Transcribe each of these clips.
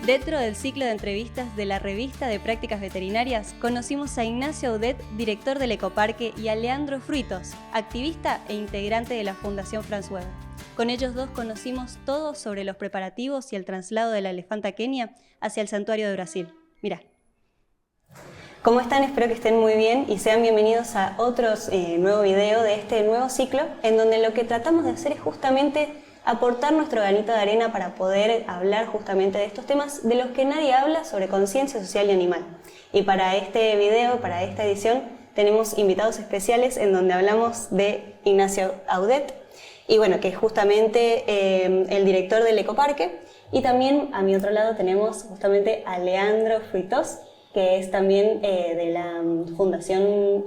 Dentro del ciclo de entrevistas de la revista de prácticas veterinarias, conocimos a Ignacio Audet, director del Ecoparque, y a Leandro Fruitos, activista e integrante de la Fundación Franz Weber. Con ellos dos conocimos todo sobre los preparativos y el traslado de la elefanta Kenia hacia el santuario de Brasil. Mirá. ¿Cómo están? Espero que estén muy bien y sean bienvenidos a otro nuevo video de este nuevo ciclo, en donde lo que tratamos de hacer es justamente aportar nuestro granito de arena para poder hablar justamente de estos temas de los que nadie habla sobre conciencia social y animal. Y para este video, para esta edición, tenemos invitados especiales en donde hablamos de Ignacio Audet, y bueno, que es justamente el director del Ecoparque, y también a mi otro lado tenemos justamente a Leandro Fruitos, que es también de la Fundación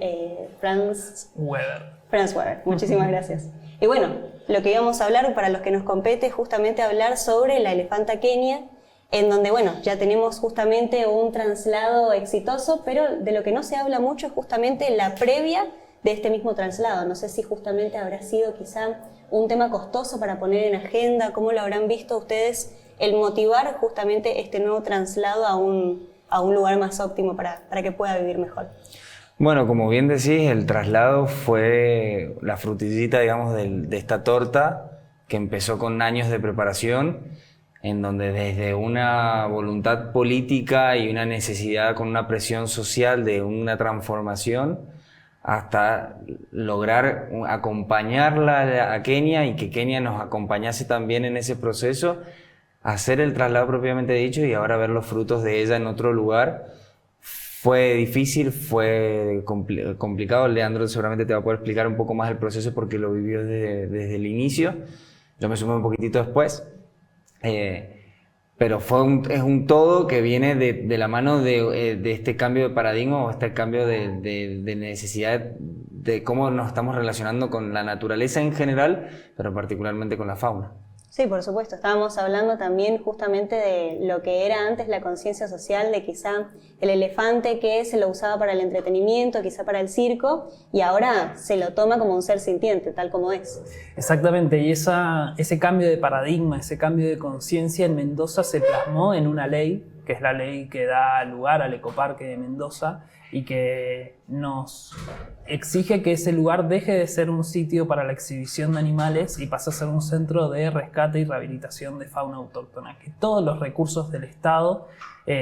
Franz Weber. Muchísimas gracias. Y bueno, lo que íbamos a hablar, para los que nos compete, es justamente hablar sobre la elefanta Kenia, en donde, bueno, ya tenemos justamente un traslado exitoso, pero de lo que no se habla mucho es justamente la previa de este mismo traslado. No sé si justamente habrá sido quizá un tema costoso para poner en agenda, cómo lo habrán visto ustedes, el motivar justamente este nuevo traslado a un lugar más óptimo para que pueda vivir mejor. Bueno, como bien decís, el traslado fue la frutillita, digamos, de esta torta que empezó con años de preparación, en donde desde una voluntad política y una necesidad con una presión social de una transformación, hasta lograr acompañarla a Kenia y que Kenia nos acompañase también en ese proceso, hacer el traslado propiamente dicho y ahora ver los frutos de ella en otro lugar. Fue difícil, fue complicado. Leandro seguramente te va a poder explicar un poco más el proceso porque lo vivió desde el inicio. Yo me sumé un poquitito después. Pero es un todo que viene de la mano de este cambio de paradigma o este cambio de necesidad de cómo nos estamos relacionando con la naturaleza en general, pero particularmente con la fauna. Sí, por supuesto. Estábamos hablando también justamente de lo que era antes la conciencia social, de quizá el elefante que se lo usaba para el entretenimiento, quizá para el circo, y ahora se lo toma como un ser sintiente, tal como es. Exactamente, y ese cambio de paradigma, ese cambio de conciencia en Mendoza se plasmó en una ley, que es la ley que da lugar al Ecoparque de Mendoza, y que nos exige que ese lugar deje de ser un sitio para la exhibición de animales y pase a ser un centro de rescate y rehabilitación de fauna autóctona, que todos los recursos del Estado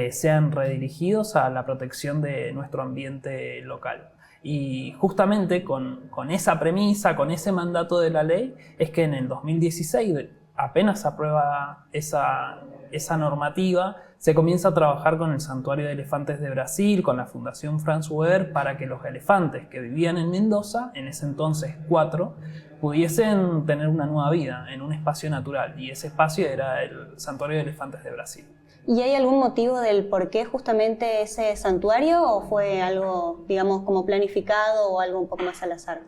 sean redirigidos a la protección de nuestro ambiente local. Y justamente con esa premisa, con ese mandato de la ley, es que en el 2016, apenas se aprueba esa normativa, se comienza a trabajar con el Santuario de Elefantes de Brasil, con la Fundación Franz Weber, para que los elefantes que vivían en Mendoza, en ese entonces 4, pudiesen tener una nueva vida en un espacio natural, y ese espacio era el Santuario de Elefantes de Brasil. ¿Y hay algún motivo del por qué justamente ese santuario, o fue algo, digamos, como planificado o algo un poco más al azar?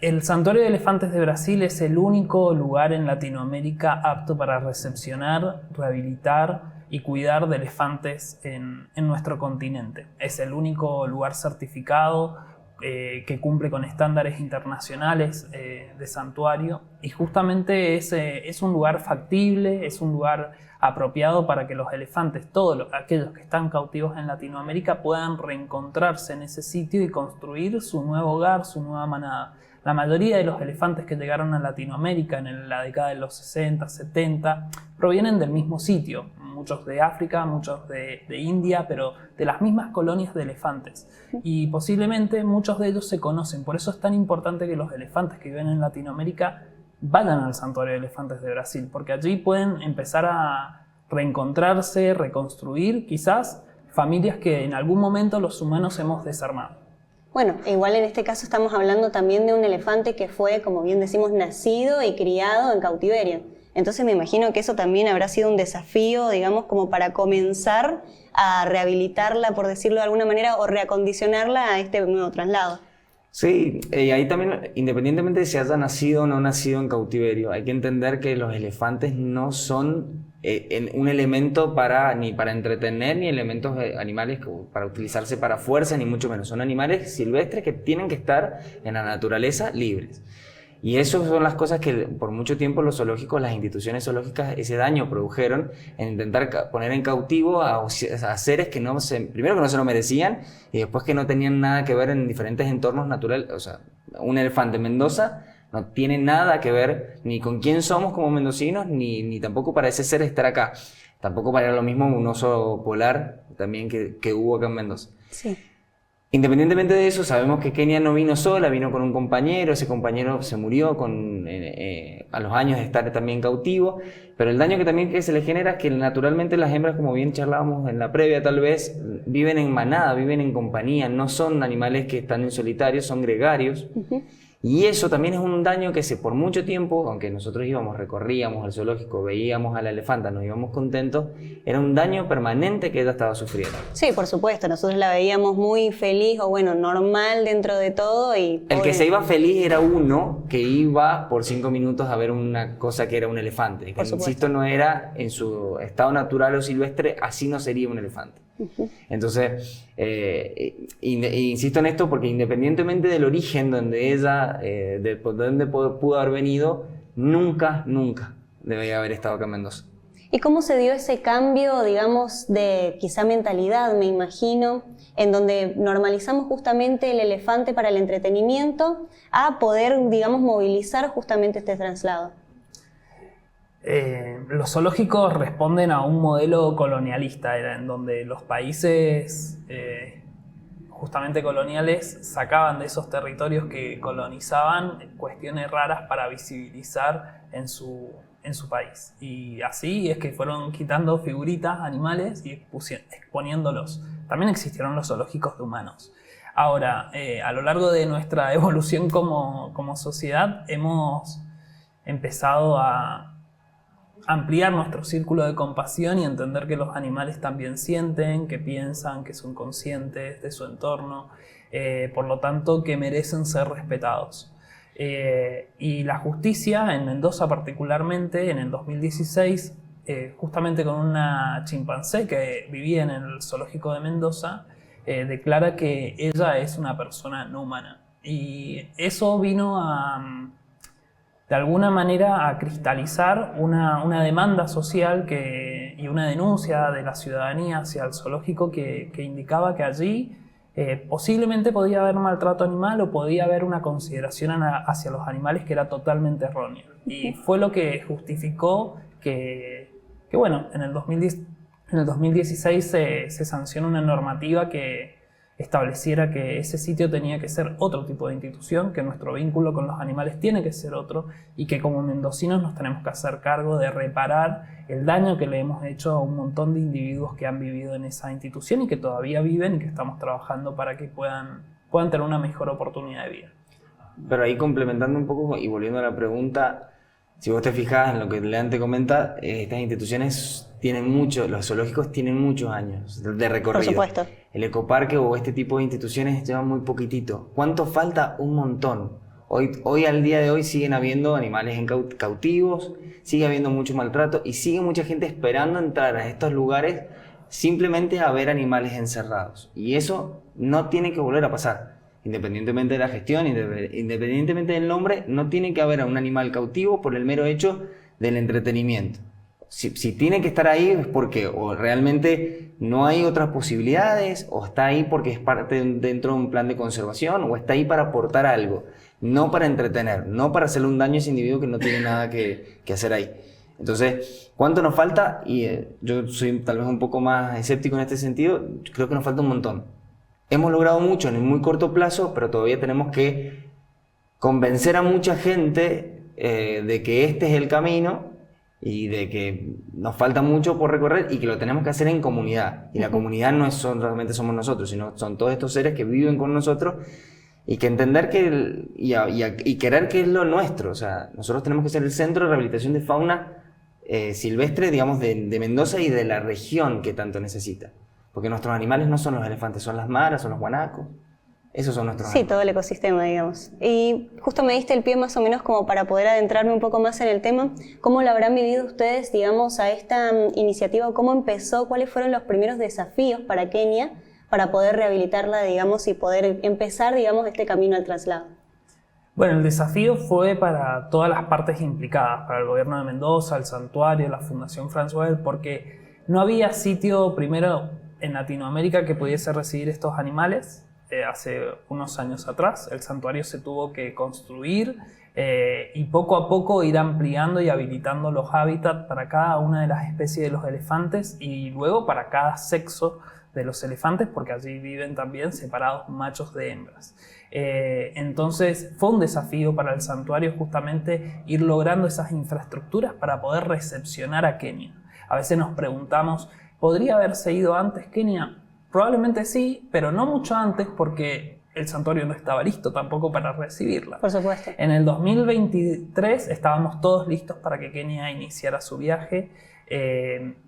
El Santuario de Elefantes de Brasil es el único lugar en Latinoamérica apto para recepcionar, rehabilitar y cuidar de elefantes en nuestro continente. Es el único lugar certificado que cumple con estándares internacionales de santuario, y justamente es un lugar factible, es un lugar apropiado para que los elefantes, todos aquellos que están cautivos en Latinoamérica, puedan reencontrarse en ese sitio y construir su nuevo hogar, su nueva manada. La mayoría de los elefantes que llegaron a Latinoamérica en la década de los 60, 70, provienen del mismo sitio. Muchos de África, muchos de India, pero de las mismas colonias de elefantes. Y posiblemente muchos de ellos se conocen. Por eso es tan importante que los elefantes que viven en Latinoamérica vayan al Santuario de Elefantes de Brasil, porque allí pueden empezar a reencontrarse, reconstruir quizás familias que en algún momento los humanos hemos desarmado. Bueno, igual en este caso estamos hablando también de un elefante que fue, como bien decimos, nacido y criado en cautiverio. Entonces me imagino que eso también habrá sido un desafío, digamos, como para comenzar a rehabilitarla, por decirlo de alguna manera, o reacondicionarla a este nuevo traslado. Sí, y ahí también, independientemente de si haya nacido o no nacido en cautiverio, hay que entender que los elefantes no son un elemento ni para entretener, ni elementos animales para utilizarse para fuerza, ni mucho menos. Son animales silvestres que tienen que estar en la naturaleza libres. Y eso son las cosas que por mucho tiempo los zoológicos, las instituciones zoológicas, ese daño produjeron en intentar poner en cautivo a seres que primero que no se lo merecían y después que no tenían nada que ver en diferentes entornos naturales. O sea, un elefante en Mendoza no tiene nada que ver ni con quién somos como mendocinos, ni tampoco para ese ser estar acá. Tampoco para lo mismo un oso polar también que hubo acá en Mendoza. Sí. Independientemente de eso, sabemos que Kenia no vino sola, vino con un compañero, ese compañero se murió a los años de estar también cautivo, pero el daño que se le genera es que naturalmente las hembras, como bien charlábamos en la previa tal vez, viven en manada, viven en compañía, no son animales que están en solitario, son gregarios. Y eso también es un daño que por mucho tiempo, aunque nosotros recorríamos el zoológico, veíamos a la elefanta, nos íbamos contentos, era un daño permanente que ella estaba sufriendo. Sí, por supuesto, nosotros la veíamos muy feliz o bueno, normal dentro de todo y... El que se iba feliz era uno que iba por 5 minutos a ver una cosa que era un elefante, que insisto no era en su estado natural o silvestre, así no sería un elefante. Entonces, insisto en esto porque independientemente del origen donde ella, de donde pudo haber venido, nunca debería haber estado acá en Mendoza. ¿Y cómo se dio ese cambio, digamos, de quizá mentalidad, me imagino, en donde normalizamos justamente el elefante para el entretenimiento a poder, digamos, movilizar justamente este traslado? Los zoológicos responden a un modelo colonialista, en donde los países justamente coloniales sacaban de esos territorios que colonizaban cuestiones raras para visibilizar en su país. Y así es que fueron quitando figuritas, animales y exponiéndolos. También existieron los zoológicos de humanos. Ahora, a lo largo de nuestra evolución como sociedad, hemos empezado a ampliar nuestro círculo de compasión y entender que los animales también sienten, que piensan, que son conscientes de su entorno, por lo tanto que merecen ser respetados. Y la justicia en Mendoza particularmente, en el 2016, justamente con una chimpancé que vivía en el zoológico de Mendoza, declara que ella es una persona no humana. Y eso vino de alguna manera a cristalizar una demanda social y una denuncia de la ciudadanía hacia el zoológico que indicaba que allí posiblemente podía haber maltrato animal o podía haber una consideración hacia los animales que era totalmente errónea. Y fue lo que justificó que bueno, en el 2016 se sancionó una normativa que estableciera que ese sitio tenía que ser otro tipo de institución, que nuestro vínculo con los animales tiene que ser otro y que como mendocinos nos tenemos que hacer cargo de reparar el daño que le hemos hecho a un montón de individuos que han vivido en esa institución y que todavía viven y que estamos trabajando para que puedan tener una mejor oportunidad de vida. Pero ahí complementando un poco y volviendo a la pregunta, si vos te fijas en lo que Lean te comenta, estas instituciones los zoológicos tienen muchos años de recorrido. Por supuesto. El ecoparque o este tipo de instituciones llevan muy poquitito. ¿Cuánto falta? Un montón. Hoy al día de hoy siguen habiendo animales cautivos, sigue habiendo mucho maltrato y sigue mucha gente esperando entrar a estos lugares simplemente a ver animales encerrados. Y eso no tiene que volver a pasar. Independientemente de la gestión, independientemente del nombre, no tiene que haber a un animal cautivo por el mero hecho del entretenimiento. Si tiene que estar ahí es porque o realmente no hay otras posibilidades, o está ahí porque es parte dentro de un plan de conservación, o está ahí para aportar algo, no para entretener, no para hacerle un daño a ese individuo que no tiene nada que hacer ahí. Entonces, ¿cuánto nos falta? Y yo soy tal vez un poco más escéptico en este sentido, creo que nos falta un montón. Hemos logrado mucho en un muy corto plazo, pero todavía tenemos que convencer a mucha gente de que este es el camino y de que nos falta mucho por recorrer y que lo tenemos que hacer en comunidad. Y la comunidad no solamente somos nosotros, sino son todos estos seres que viven con nosotros y que entender y querer que es lo nuestro. O sea, nosotros tenemos que ser el centro de rehabilitación de fauna silvestre, digamos, de Mendoza y de la región que tanto necesita. Porque nuestros animales no son los elefantes, son las maras, son los guanacos. Esos son nuestros animales. Sí, todo el ecosistema, digamos. Y justo me diste el pie más o menos como para poder adentrarme un poco más en el tema. ¿Cómo lo habrán vivido ustedes, digamos, a esta iniciativa? ¿Cómo empezó? ¿Cuáles fueron los primeros desafíos para Kenia para poder rehabilitarla, digamos, y poder empezar, digamos, este camino al traslado? Bueno, el desafío fue para todas las partes implicadas, para el gobierno de Mendoza, el santuario, la Fundación Franz Weber, porque no había sitio primero en Latinoamérica que pudiese recibir estos animales. Hace unos años atrás el santuario se tuvo que construir y poco a poco ir ampliando y habilitando los hábitats para cada una de las especies de los elefantes y luego para cada sexo de los elefantes, porque allí viven también separados machos de hembras. Entonces fue un desafío para el santuario justamente ir logrando esas infraestructuras para poder recepcionar a Kenia. A veces nos preguntamos, ¿podría haberse ido antes Kenia? Probablemente sí, pero no mucho antes porque el santuario no estaba listo tampoco para recibirla. Por supuesto. En el 2023 estábamos todos listos para que Kenia iniciara su viaje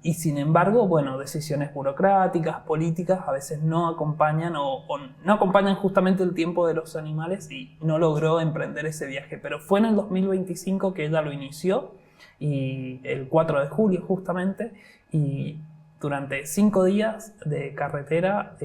y sin embargo, bueno, decisiones burocráticas, políticas a veces no acompañan o no acompañan justamente el tiempo de los animales y no logró emprender ese viaje. Pero fue en el 2025 que ella lo inició, y el 4 de julio justamente, y durante 5 días de carretera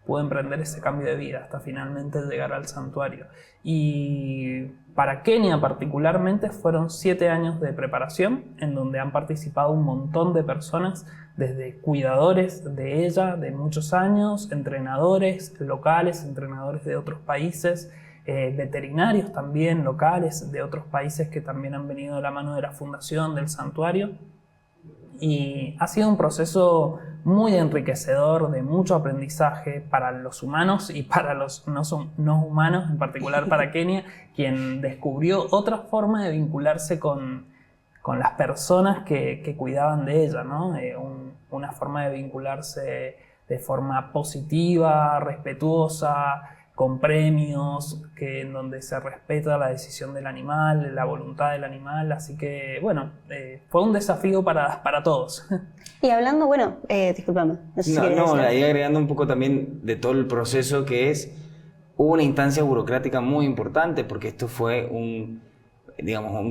pude emprender ese cambio de vida hasta finalmente llegar al santuario. Y para Kenia particularmente fueron 7 años de preparación en donde han participado un montón de personas, desde cuidadores de ella de muchos años, entrenadores locales, entrenadores de otros países, veterinarios también locales de otros países que también han venido de la mano de la fundación del santuario. Y ha sido un proceso muy enriquecedor, de mucho aprendizaje para los humanos y para los no humanos, en particular para Kenia, quien descubrió otra forma de vincularse con las personas que cuidaban de ella, ¿no? Una forma de vincularse de forma positiva, respetuosa, con premios, en donde se respeta la decisión del animal, la voluntad del animal. Así que, bueno, fue un desafío para todos. Y hablando, bueno, discúlpame. No, sé si ahí agregando un poco también de todo el proceso que hubo una instancia burocrática muy importante, porque esto fue un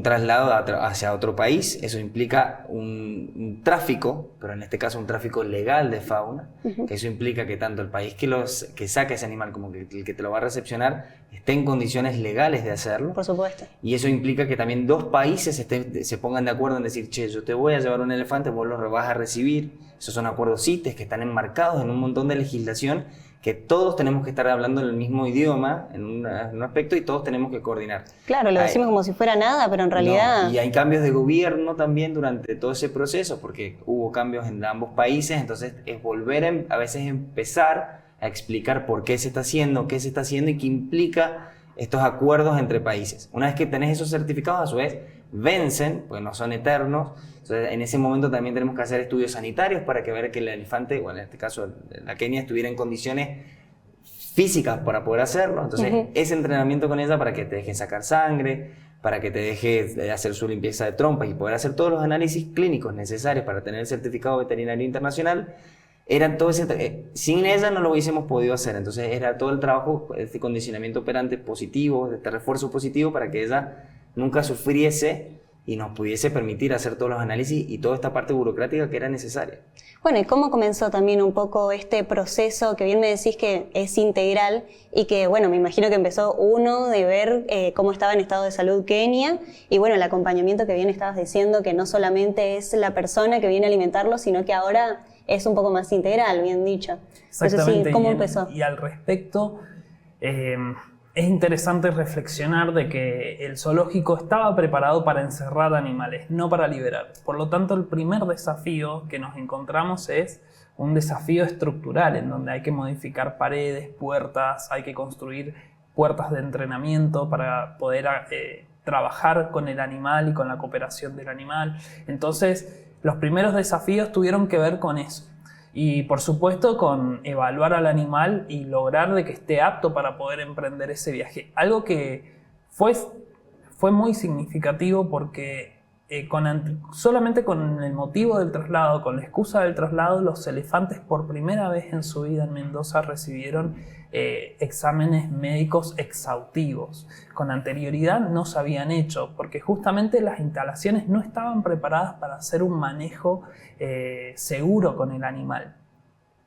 traslado hacia otro país. Eso implica un tráfico, pero en este caso un tráfico legal de fauna, que eso implica que tanto el país que saca ese animal como el que te lo va a recepcionar esté en condiciones legales de hacerlo. Por supuesto. Y eso implica que también 2 países se pongan de acuerdo en decir, che, yo te voy a llevar un elefante, vos lo vas a recibir. Esos son acuerdos CITES que están enmarcados en un montón de legislación, que todos tenemos que estar hablando en el mismo idioma en un aspecto y todos tenemos que coordinar. Claro, lo decimos como si fuera nada, pero en realidad... No, y hay cambios de gobierno también durante todo ese proceso, porque hubo cambios en ambos países, entonces es volver a veces empezar a explicar por qué se está haciendo, qué se está haciendo y qué implica estos acuerdos entre países. Una vez que tenés esos certificados, a su vez, vencen, pues no son eternos. Entonces, en ese momento también tenemos que hacer estudios sanitarios para ver que el elefante, o en este caso la Kenia, estuviera en condiciones físicas para poder hacerlo. Entonces, ese entrenamiento con ella para que te dejen sacar sangre, para que te deje hacer su limpieza de trompas y poder hacer todos los análisis clínicos necesarios para tener el certificado veterinario internacional, sin ella no lo hubiésemos podido hacer. Entonces, era todo el trabajo, este condicionamiento operante positivo, este refuerzo positivo para que ella nunca sufriese y nos pudiese permitir hacer todos los análisis y toda esta parte burocrática que era necesaria. Bueno, ¿y cómo comenzó también un poco este proceso que bien me decís que es integral y que, bueno, me imagino que empezó de ver cómo estaba en estado de salud Kenia y, bueno, el acompañamiento que bien estabas diciendo, que no solamente es la persona que viene a alimentarlo, sino que ahora es un poco más integral, bien dicho. Exactamente. Entonces, sí, ¿cómo empezó? Y al respecto... es interesante reflexionar de que el zoológico estaba preparado para encerrar animales, no para liberar. Por lo tanto, el primer desafío que nos encontramos es un desafío estructural, en donde hay que modificar paredes, puertas, hay que construir puertas de entrenamiento para poder trabajar con el animal y con la cooperación del animal. Entonces, los primeros desafíos tuvieron que ver con eso. Y por supuesto con evaluar al animal y lograr de que esté apto para poder emprender ese viaje. Algo que fue muy significativo porque solamente con el motivo del traslado, con la excusa del traslado, los elefantes por primera vez en su vida en Mendoza recibieron exámenes médicos exhaustivos. Con anterioridad no se habían hecho porque justamente las instalaciones no estaban preparadas para hacer un manejo seguro con el animal.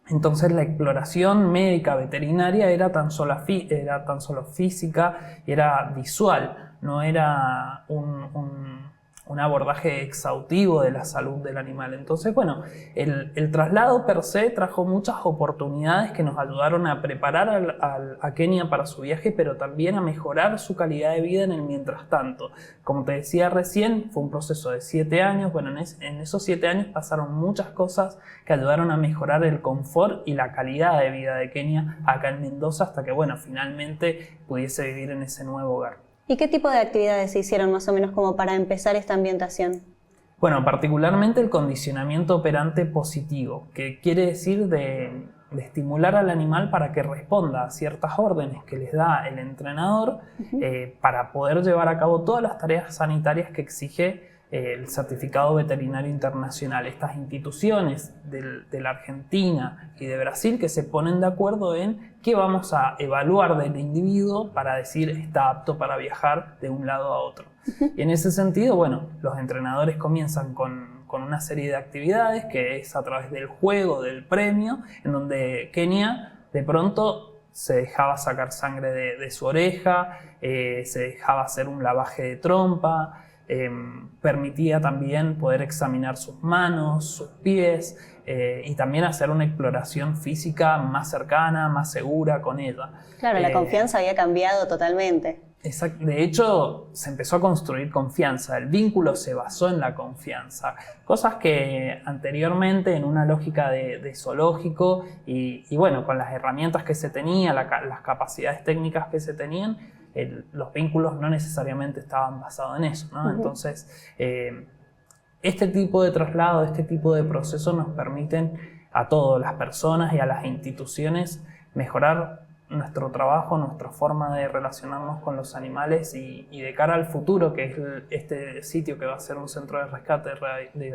Entonces la exploración médica veterinaria era tan solo física, era visual, no era un abordaje exhaustivo de la salud del animal. Entonces, bueno, el traslado per se trajo muchas oportunidades que nos ayudaron a preparar a Kenia para su viaje, pero también a mejorar su calidad de vida en el mientras tanto. Como te decía recién, fue un proceso de 7 años. Bueno, en esos 7 años pasaron muchas cosas que ayudaron a mejorar el confort y la calidad de vida de Kenia acá en Mendoza, hasta que, bueno, finalmente pudiese vivir en ese nuevo hogar. ¿Y qué tipo de actividades se hicieron más o menos como para empezar esta ambientación? Bueno, particularmente el condicionamiento operante positivo, que quiere decir de estimular al animal para que responda a ciertas órdenes que les da el entrenador para poder llevar a cabo todas las tareas sanitarias que exige el certificado veterinario internacional. Estas instituciones de la Argentina y de Brasil que se ponen de acuerdo en qué vamos a evaluar del individuo para decir está apto para viajar de un lado a otro. Y en ese sentido, bueno, los entrenadores comienzan con una serie de actividades que es a través del juego, del premio, en donde Kenia de pronto se dejaba sacar sangre de su oreja, se dejaba hacer un lavaje de trompa, permitía también poder examinar sus manos, sus pies y también hacer una exploración física más cercana, más segura con ella. Claro, la confianza había cambiado totalmente. Exacto. De hecho, se empezó a construir confianza, el vínculo se basó en la confianza, cosas que anteriormente en una lógica de zoológico y bueno, con las herramientas que se tenía, las capacidades técnicas que se tenían, los vínculos no necesariamente estaban basados en eso, ¿no? Entonces, este tipo de traslado, este tipo de procesos nos permiten a todas las personas y a las instituciones mejorar nuestro trabajo, nuestra forma de relacionarnos con los animales y de cara al futuro, que es este sitio que va a ser un centro de rescate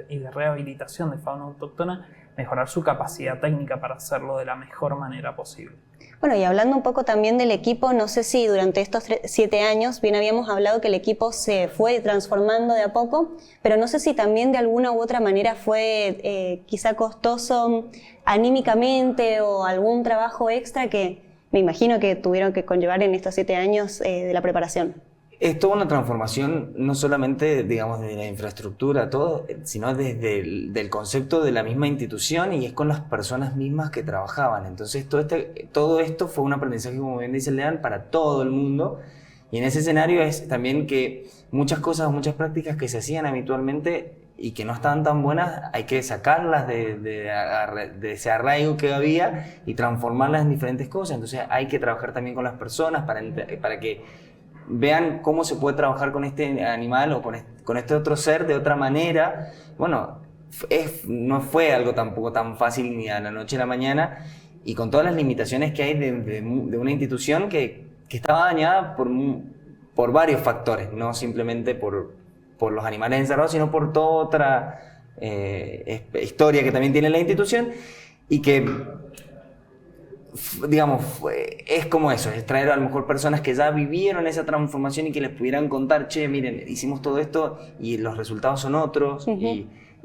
y de rehabilitación de fauna autóctona, mejorar su capacidad técnica para hacerlo de la mejor manera posible. Bueno, y hablando un poco también del equipo, no sé si durante estos 7 años, bien habíamos hablado que el equipo se fue transformando de a poco, pero no sé si también de alguna u otra manera fue quizá costoso anímicamente o algún trabajo extra que me imagino que tuvieron que conllevar en estos 7 años de la preparación. Es toda una transformación, no solamente, digamos, de la infraestructura, todo, sino desde del concepto de la misma institución y es con las personas mismas que trabajaban. Entonces, todo esto fue un aprendizaje, como bien dice Lean, para todo el mundo. Y en ese escenario es también que muchas cosas, muchas prácticas que se hacían habitualmente y que no estaban tan buenas, hay que sacarlas de ese arraigo que había y transformarlas en diferentes cosas. Entonces, hay que trabajar también con las personas para que vean cómo se puede trabajar con este animal o con este otro ser de otra manera. Bueno, no fue algo tampoco tan fácil ni a la noche a la mañana y con todas las limitaciones que hay de una institución que estaba dañada por varios factores, no simplemente por los animales encerrados, sino por toda otra historia que también tiene la institución y que, digamos, es como eso, es traer a lo mejor personas que ya vivieron esa transformación y que les pudieran contar, che, miren, hicimos todo esto y los resultados son otros,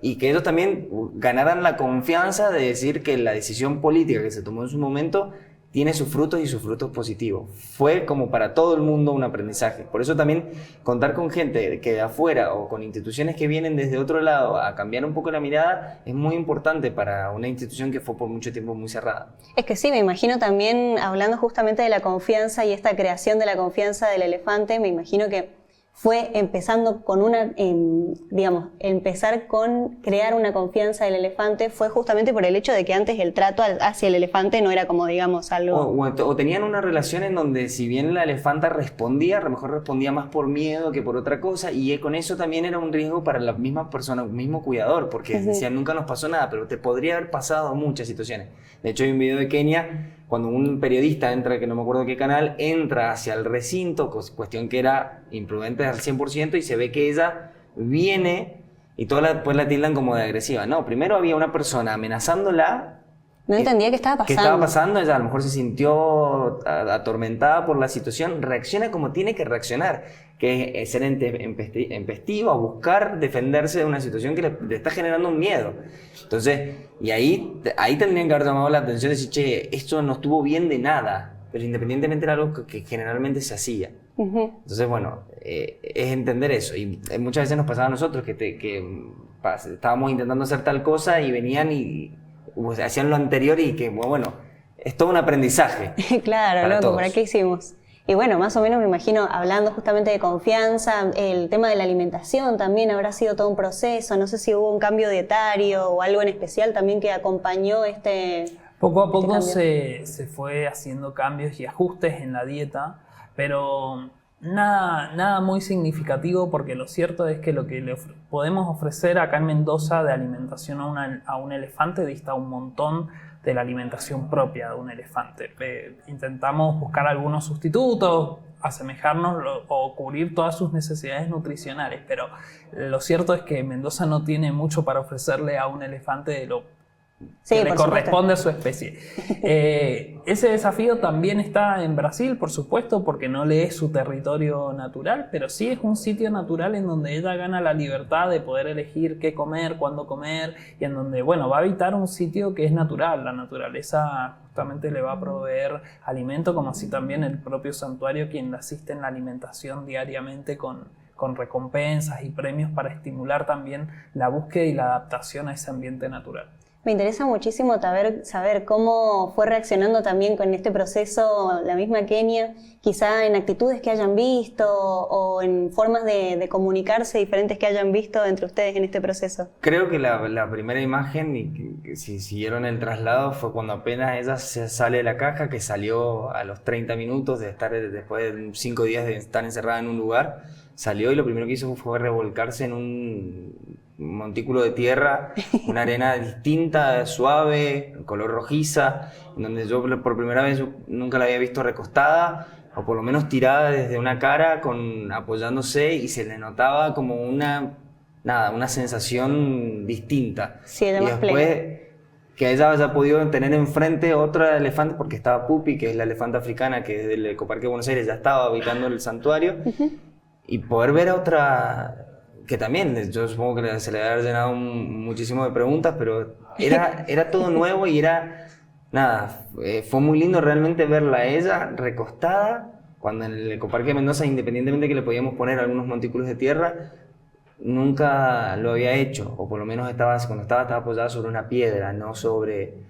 y que ellos también ganaran la confianza de decir que la decisión política que se tomó en su momento tiene sus frutos y sus frutos positivos. Fue como para todo el mundo un aprendizaje. Por eso también contar con gente que de afuera o con instituciones que vienen desde otro lado a cambiar un poco la mirada es muy importante para una institución que fue por mucho tiempo muy cerrada. Es que sí, me imagino también, hablando justamente de la confianza y esta creación de la confianza del elefante, me imagino que fue empezando con empezar con crear una confianza del elefante, fue justamente por el hecho de que antes el trato hacia el elefante no era como, digamos, algo... O tenían una relación en donde si bien la elefanta respondía, a lo mejor respondía más por miedo que por otra cosa, y con eso también era un riesgo para la misma persona, el mismo cuidador, porque decían, nunca nos pasó nada, pero te podría haber pasado muchas situaciones. De hecho, hay un video de Kenia, cuando un periodista entra, que no me acuerdo qué canal, entra hacia el recinto, cuestión que era imprudente al 100%, y se ve que ella viene y después la tildan como de agresiva. No, primero había una persona amenazándola. No entendía qué estaba pasando. ¿Qué estaba pasando? Ella a lo mejor se sintió atormentada por la situación, reacciona como tiene que reaccionar. que es ser empestivo, a buscar defenderse de una situación que le está generando un miedo. Entonces, y ahí tendrían que haber llamado la atención y decir, che, esto no estuvo bien de nada, pero independientemente era algo que generalmente se hacía. Entonces, bueno, es entender eso. Y muchas veces nos pasaba a nosotros que estábamos intentando hacer tal cosa y venían y hacían lo anterior y que, bueno, es todo un aprendizaje. Claro, loco, ¿para qué hicimos? Y bueno, más o menos me imagino, hablando justamente de confianza, el tema de la alimentación también habrá sido todo un proceso. No sé si hubo un cambio dietario o algo en especial también que acompañó Poco a poco se fue haciendo cambios y ajustes en la dieta, pero nada muy significativo, porque lo cierto es que lo que le podemos ofrecer acá en Mendoza de alimentación a un elefante dista un montón de la alimentación propia de un elefante. Intentamos buscar algunos sustitutos, asemejarnos o cubrir todas sus necesidades nutricionales, pero lo cierto es que Mendoza no tiene mucho para ofrecerle a un elefante de lo que le corresponde a su especie. Ese desafío también está en Brasil, por supuesto, porque no le es su territorio natural, pero sí es un sitio natural en donde ella gana la libertad de poder elegir qué comer, cuándo comer, y en donde, bueno, va a habitar un sitio que es natural. La naturaleza justamente le va a proveer alimento, como así también el propio santuario, quien le asiste en la alimentación diariamente con recompensas y premios para estimular también la búsqueda y la adaptación a ese ambiente natural. Me interesa muchísimo saber cómo fue reaccionando también con este proceso la misma Kenia, quizá en actitudes que hayan visto o en formas de comunicarse diferentes que hayan visto entre ustedes en este proceso. Creo que la primera imagen, y que si siguieron el traslado, fue cuando apenas ella se sale de la caja, que salió a los 30 minutos de estar, después de 5 días de estar encerrada en un lugar, salió y lo primero que hizo fue revolcarse en un montículo de tierra, una arena distinta, suave, color rojiza, en donde yo por primera vez nunca la había visto recostada, o por lo menos tirada desde una cara, apoyándose, y se le notaba como una sensación distinta. Sí, y después que ella haya podido tener enfrente otra elefante, porque estaba Pupi, que es la elefanta africana, que desde el Ecoparque de Buenos Aires ya estaba habitando el santuario, y poder ver a otra, que también yo supongo que se le había llenado muchísimo de preguntas, pero era todo nuevo y fue muy lindo realmente verla a ella recostada, cuando en el Ecoparque de Mendoza, independientemente que le podíamos poner algunos montículos de tierra, nunca lo había hecho, o por lo menos cuando estaba apoyada sobre una piedra, no sobre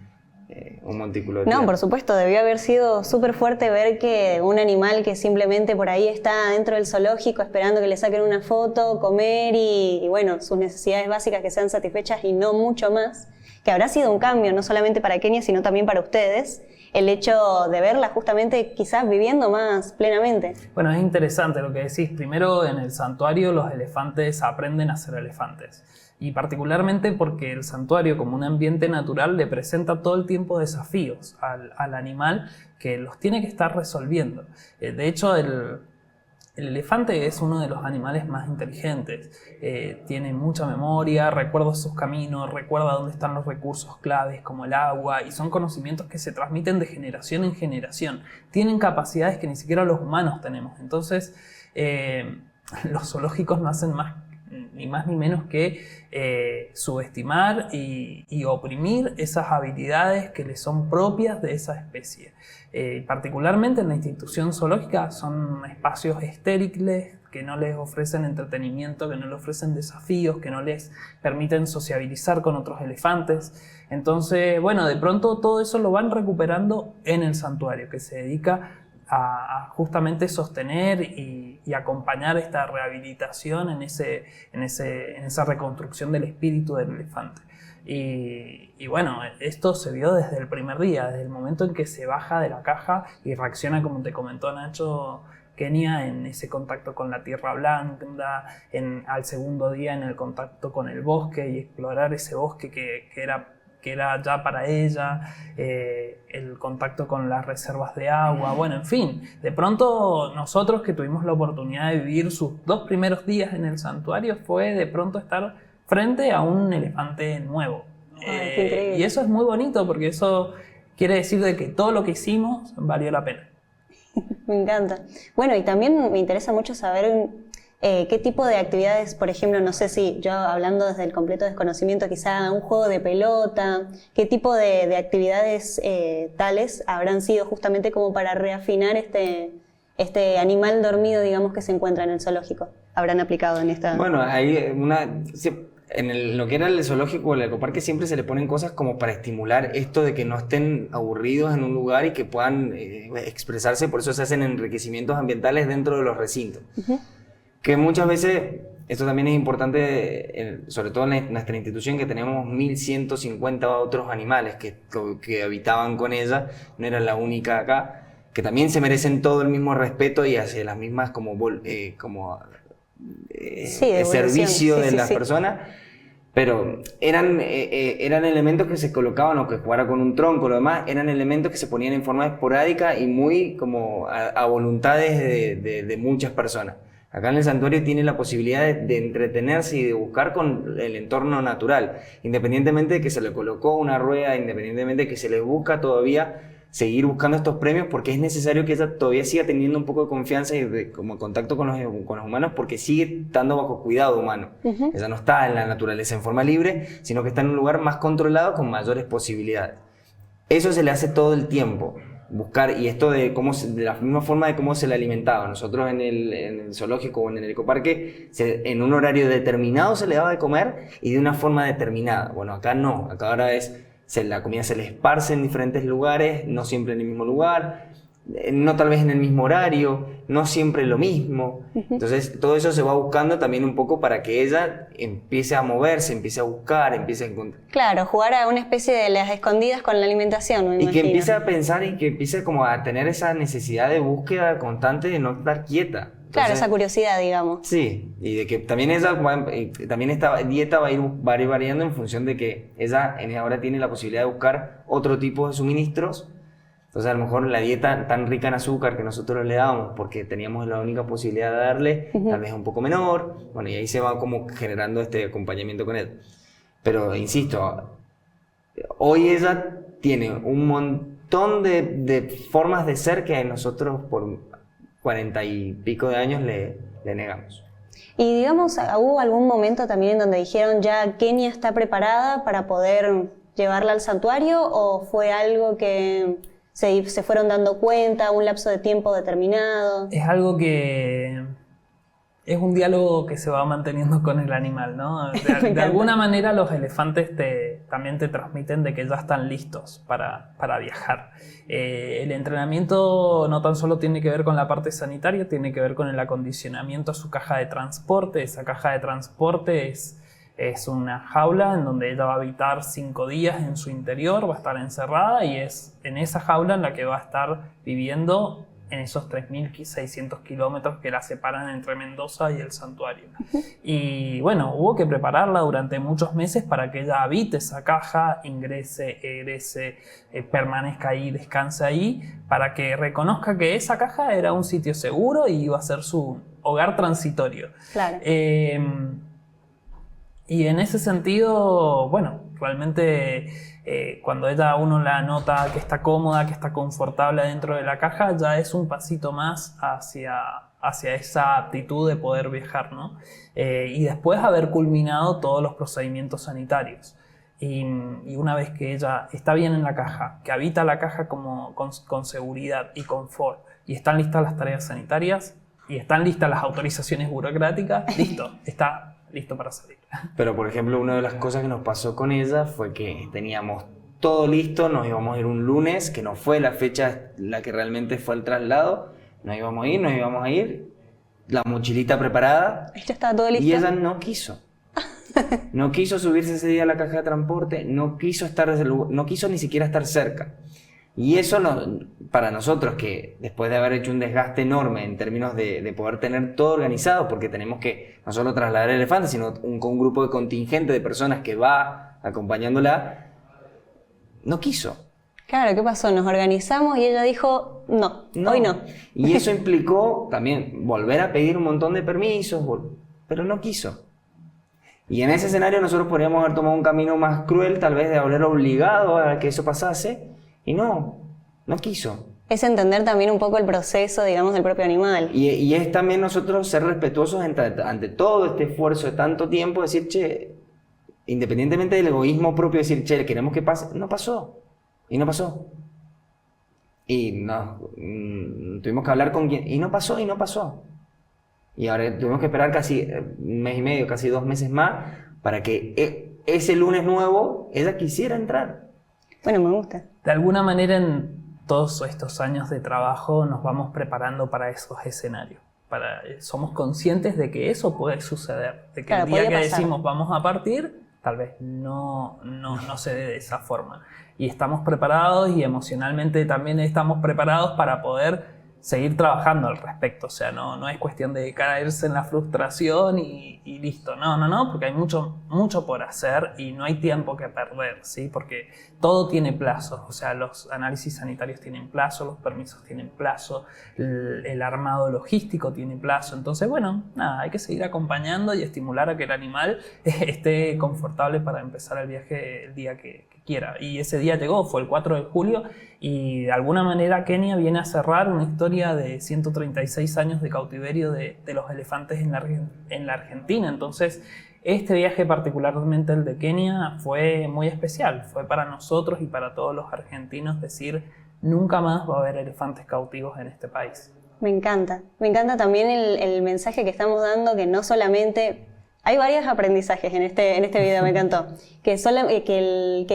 un montículo de tierra. No, por supuesto, debió haber sido súper fuerte ver que un animal que simplemente por ahí está dentro del zoológico esperando que le saquen una foto, comer y bueno, sus necesidades básicas que sean satisfechas y no mucho más, que habrá sido un cambio no solamente para Kenia sino también para ustedes, el hecho de verla justamente quizás viviendo más plenamente. Bueno, es interesante lo que decís. Primero, en el santuario los elefantes aprenden a ser elefantes. Y particularmente porque el santuario, como un ambiente natural, le presenta todo el tiempo desafíos al animal que los tiene que estar resolviendo. De hecho, el elefante es uno de los animales más inteligentes. Tiene mucha memoria, recuerda sus caminos, recuerda dónde están los recursos claves como el agua, y son conocimientos que se transmiten de generación en generación. Tienen capacidades que ni siquiera los humanos tenemos. Entonces, los zoológicos no hacen ni más ni menos que subestimar y oprimir esas habilidades que les son propias de esa especie. Particularmente en la institución zoológica son espacios estériles que no les ofrecen entretenimiento, que no les ofrecen desafíos, que no les permiten sociabilizar con otros elefantes. Entonces, bueno, de pronto todo eso lo van recuperando en el santuario, que se dedica a justamente sostener y acompañar esta rehabilitación en esa reconstrucción del espíritu del elefante. Y bueno, esto se vio desde el primer día, desde el momento en que se baja de la caja y reacciona, como te comentó Nacho, Kenia, en ese contacto con la tierra blanda, al segundo día en el contacto con el bosque y explorar ese bosque que era ya para ella, el contacto con las reservas de agua, bueno, en fin, de pronto nosotros que tuvimos la oportunidad de vivir sus 2 primeros días en el santuario, fue de pronto estar frente a un elefante nuevo. Y eso es muy bonito, porque eso quiere decir de que todo lo que hicimos valió la pena. Me encanta. Bueno, y también me interesa mucho saber qué tipo de actividades, por ejemplo, no sé si yo hablando desde el completo desconocimiento, quizá un juego de pelota, qué tipo de actividades tales habrán sido justamente como para reafinar este animal dormido, digamos, que se encuentra en el zoológico. Habrán aplicado en esta... Bueno, hay lo que era el zoológico o el ecoparque siempre se le ponen cosas como para estimular esto de que no estén aburridos en un lugar y que puedan expresarse, por eso se hacen enriquecimientos ambientales dentro de los recintos. Que muchas veces, esto también es importante, sobre todo en nuestra institución, que tenemos 1150 otros animales que habitaban con ella, no era la única acá, que también se merecen todo el mismo respeto y hacia las mismas servicio de las personas, pero eran elementos que se colocaban, o que jugara con un tronco, lo demás, eran elementos que se ponían en forma esporádica y muy como a voluntades de muchas personas. Acá en el santuario tiene la posibilidad de entretenerse y de buscar con el entorno natural, independientemente de que se le colocó una rueda, independientemente de que se le busca todavía seguir buscando estos premios, porque es necesario que ella todavía siga teniendo un poco de confianza y como contacto con los humanos, porque sigue estando bajo cuidado humano. Ella no está en la naturaleza en forma libre, sino que está en un lugar más controlado con mayores posibilidades. Eso se le hace todo el tiempo, buscar, y esto de la misma forma de cómo se le alimentaba. Nosotros en el zoológico o en el ecoparque, en un horario determinado se le daba de comer y de una forma determinada. Bueno, acá no, acá ahora la comida se le esparce en diferentes lugares, no siempre en el mismo lugar, no tal vez en el mismo horario, no siempre lo mismo. Entonces todo eso se va buscando también un poco para que ella empiece a moverse, empiece a buscar, empiece a encontrar. Claro, jugar a una especie de las escondidas con la alimentación, me imagino. Y que empiece a pensar y que empiece como a tener esa necesidad de búsqueda constante de no estar quieta. Entonces, claro, esa curiosidad, digamos. Sí, y de que también también esta dieta va a ir variando en función de que ella ahora tiene la posibilidad de buscar otro tipo de suministros. Entonces a lo mejor la dieta tan rica en azúcar que nosotros le dábamos, porque teníamos la única posibilidad de darle, tal vez un poco menor, bueno, y ahí se va como generando este acompañamiento con él. Pero insisto, hoy ella tiene un montón de formas de ser que nosotros por 40 y pico de años le negamos. Y digamos, ¿hubo algún momento también en donde dijeron ya Kenia está preparada para poder llevarla al santuario, o fue algo que se fueron dando cuenta, un lapso de tiempo determinado? Es algo que es un diálogo que se va manteniendo con el animal, ¿no? De alguna manera los elefantes también te transmiten de que ya están listos para viajar. El entrenamiento no tan solo tiene que ver con la parte sanitaria, tiene que ver con el acondicionamiento a su caja de transporte. Esa caja de transporte es una jaula en donde ella va a habitar 5 días en su interior, va a estar encerrada, y es en esa jaula en la que va a estar viviendo en esos 3.600 kilómetros que la separan entre Mendoza y el santuario. Y bueno, hubo que prepararla durante muchos meses para que ella habite esa caja, ingrese, egrese, permanezca ahí, descanse ahí, para que reconozca que esa caja era un sitio seguro y iba a ser su hogar transitorio. Claro. Y en ese sentido, bueno, realmente cuando uno la nota que está cómoda, que está confortable dentro de la caja, ya es un pasito más hacia esa aptitud de poder viajar, ¿no? Y después haber culminado todos los procedimientos sanitarios. Y una vez que ella está bien en la caja, que habita la caja con seguridad y confort, y están listas las tareas sanitarias, y están listas las autorizaciones burocráticas, está listo para salir. Pero por ejemplo, una de las cosas que nos pasó con ella fue que teníamos todo listo, nos íbamos a ir un lunes, que no fue la fecha la que realmente fue el traslado, nos íbamos a ir, la mochilita preparada, Ya estaba todo listo. y ella no quiso. No quiso subirse ese día a la caja de transporte, no quiso ni siquiera estar cerca. Y eso para nosotros, que después de haber hecho un desgaste enorme en términos de poder tener todo organizado, porque tenemos que no solo trasladar el elefante, sino un grupo de contingente de personas que va acompañándola, no quiso. Claro, ¿qué pasó? Nos organizamos y ella dijo, no, hoy no. Y eso implicó también volver a pedir un montón de permisos, pero no quiso. Y en ese escenario nosotros podríamos haber tomado un camino más cruel, tal vez de haber obligado a que eso pasase, y no quiso. Es entender también un poco el proceso, digamos, del propio animal. Y es también nosotros ser respetuosos ante todo este esfuerzo de tanto tiempo, decir, che, independientemente del egoísmo propio, decir, che, queremos que pase, no pasó, y no pasó. Y no, tuvimos que hablar con quien, y no pasó, y no pasó. Y ahora tuvimos que esperar casi un mes y medio, casi 2 meses más, para que ese lunes nuevo ella quisiera entrar. Bueno, me gusta. De alguna manera en todos estos años de trabajo nos vamos preparando para esos escenarios. Somos conscientes de que eso puede suceder, de que claro, el día que pasar. decimos vamos a partir, tal vez no se dé de esa forma. Y estamos preparados y emocionalmente también estamos preparados para poder seguir trabajando al respecto. O sea, no es cuestión de caerse en la frustración y listo. No, porque hay mucho por hacer y no hay tiempo que perder, ¿sí? Porque todo tiene plazo. O sea, los análisis sanitarios tienen plazo, los permisos tienen plazo, el armado logístico tiene plazo. Entonces, bueno, nada, hay que seguir acompañando y estimular a que el animal esté confortable para empezar el viaje el día que quiera. Y ese día llegó, fue el 4 de julio, y de alguna manera Kenia viene a cerrar una historia de 136 años de cautiverio de los elefantes en la Argentina. Entonces, este viaje, particularmente el de Kenia, fue muy especial. Fue para nosotros y para todos los argentinos decir, nunca más va a haber elefantes cautivos en este país. Me encanta también el mensaje que estamos dando, que no solamente... Hay varios aprendizajes en este video, me encantó. Que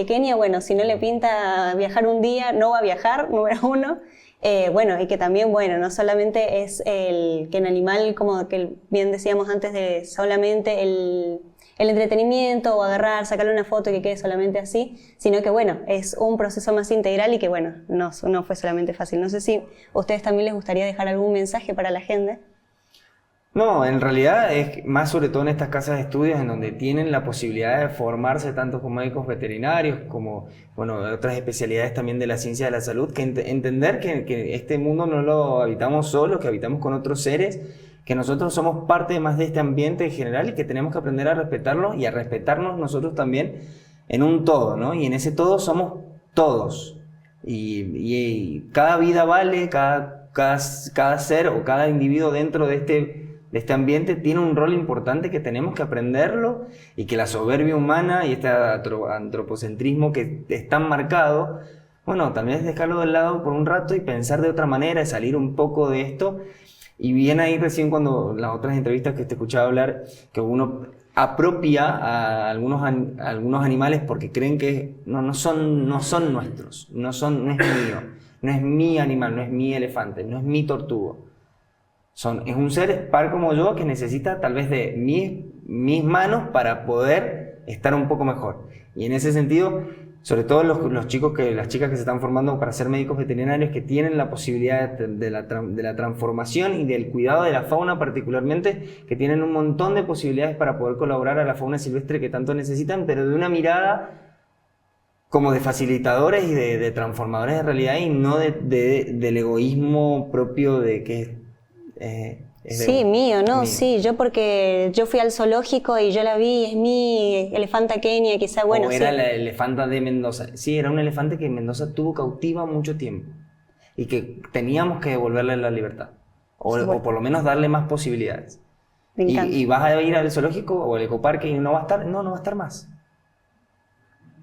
Kenia, bueno, si no le pinta viajar un día, no va a viajar, número 1. Bueno, y que también, bueno, no solamente es que el animal, como que bien decíamos antes, de solamente el entretenimiento o agarrar, sacarle una foto y que quede solamente así, sino que, bueno, es un proceso más integral y que, bueno, no fue solamente fácil. No sé si a ustedes también les gustaría dejar algún mensaje para la gente. No, en realidad es más sobre todo en estas casas de estudios en donde tienen la posibilidad de formarse tanto como médicos veterinarios como, bueno, otras especialidades también de la ciencia de la salud, que entender que este mundo no lo habitamos solos, que habitamos con otros seres, que nosotros somos parte más de este ambiente en general y que tenemos que aprender a respetarlo y a respetarnos nosotros también en un todo, ¿no? Y en ese todo somos todos. Y cada vida vale, cada ser o cada individuo dentro de este ambiente tiene un rol importante que tenemos que aprenderlo, y que la soberbia humana y este antropocentrismo que es tan marcado, bueno, también es dejarlo de lado por un rato y pensar de otra manera, salir un poco de esto. Y bien ahí recién cuando las otras entrevistas que te escuchaba hablar, que uno apropia a algunos animales porque creen que no son nuestros, no es mío, no es mi animal, no es mi elefante, no es mi tortugo. Es un ser par como yo que necesita tal vez de mis manos para poder estar un poco mejor. Y en ese sentido, sobre todo las chicas que se están formando para ser médicos veterinarios, que tienen la posibilidad de la transformación y del cuidado de la fauna particularmente, que tienen un montón de posibilidades para poder colaborar a la fauna silvestre que tanto necesitan, pero de una mirada como de facilitadores y de transformadores de realidad, y no del egoísmo propio de que sí, mío, ¿no? Mío. Sí, porque yo fui al zoológico y yo la vi, es mi elefanta Kenia, quizá, bueno, o era sí. la elefanta de Mendoza. Sí, era un elefante que Mendoza tuvo cautiva mucho tiempo y que teníamos que devolverle la libertad, o por lo menos darle más posibilidades. Me encanta. Y vas a ir al zoológico o al ecoparque y no va a estar más.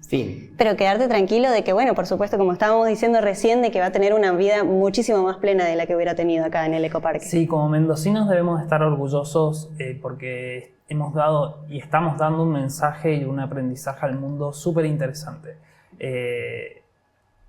Fin. Pero quedarte tranquilo de que, bueno, por supuesto, como estábamos diciendo recién, de que va a tener una vida muchísimo más plena de la que hubiera tenido acá en el ecoparque. Sí, como mendocinos debemos estar orgullosos porque hemos dado y estamos dando un mensaje y un aprendizaje al mundo súper interesante.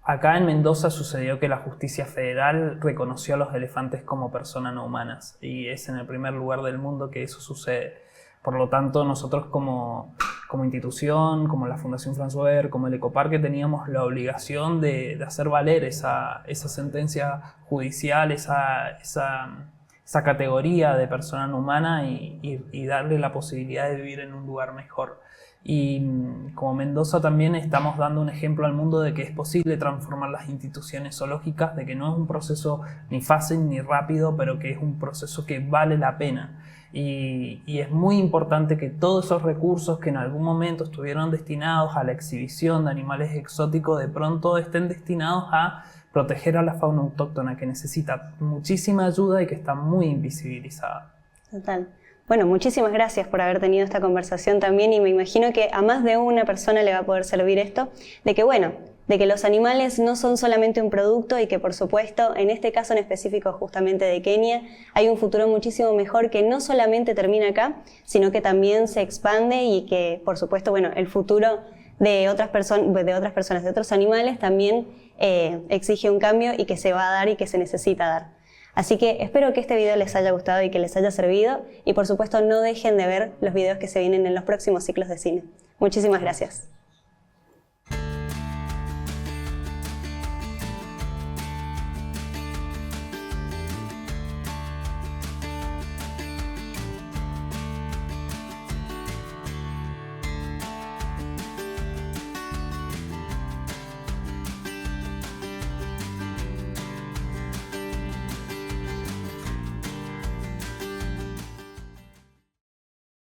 Acá en Mendoza sucedió que la justicia federal reconoció a los elefantes como personas no humanas, y es en el primer lugar del mundo que eso sucede. Por lo tanto, nosotros como institución, como la Fundación Franz Weber, como el Ecoparque, teníamos la obligación de hacer valer esa sentencia judicial, esa categoría de persona no humana, y darle la posibilidad de vivir en un lugar mejor. Y como Mendoza también estamos dando un ejemplo al mundo de que es posible transformar las instituciones zoológicas, de que no es un proceso ni fácil ni rápido, pero que es un proceso que vale la pena. Y es muy importante que todos esos recursos que en algún momento estuvieron destinados a la exhibición de animales exóticos, de pronto estén destinados a proteger a la fauna autóctona que necesita muchísima ayuda y que está muy invisibilizada. Total. Bueno, muchísimas gracias por haber tenido esta conversación también, y me imagino que a más de una persona le va a poder servir esto, de que los animales no son solamente un producto y que, por supuesto, en este caso en específico justamente de Kenia, hay un futuro muchísimo mejor que no solamente termina acá, sino que también se expande, y que, por supuesto, bueno, el futuro de otras personas, de otros animales también exige un cambio, y que se va a dar y que se necesita dar. Así que espero que este video les haya gustado y que les haya servido, y por supuesto no dejen de ver los videos que se vienen en los próximos ciclos de cine. Muchísimas gracias.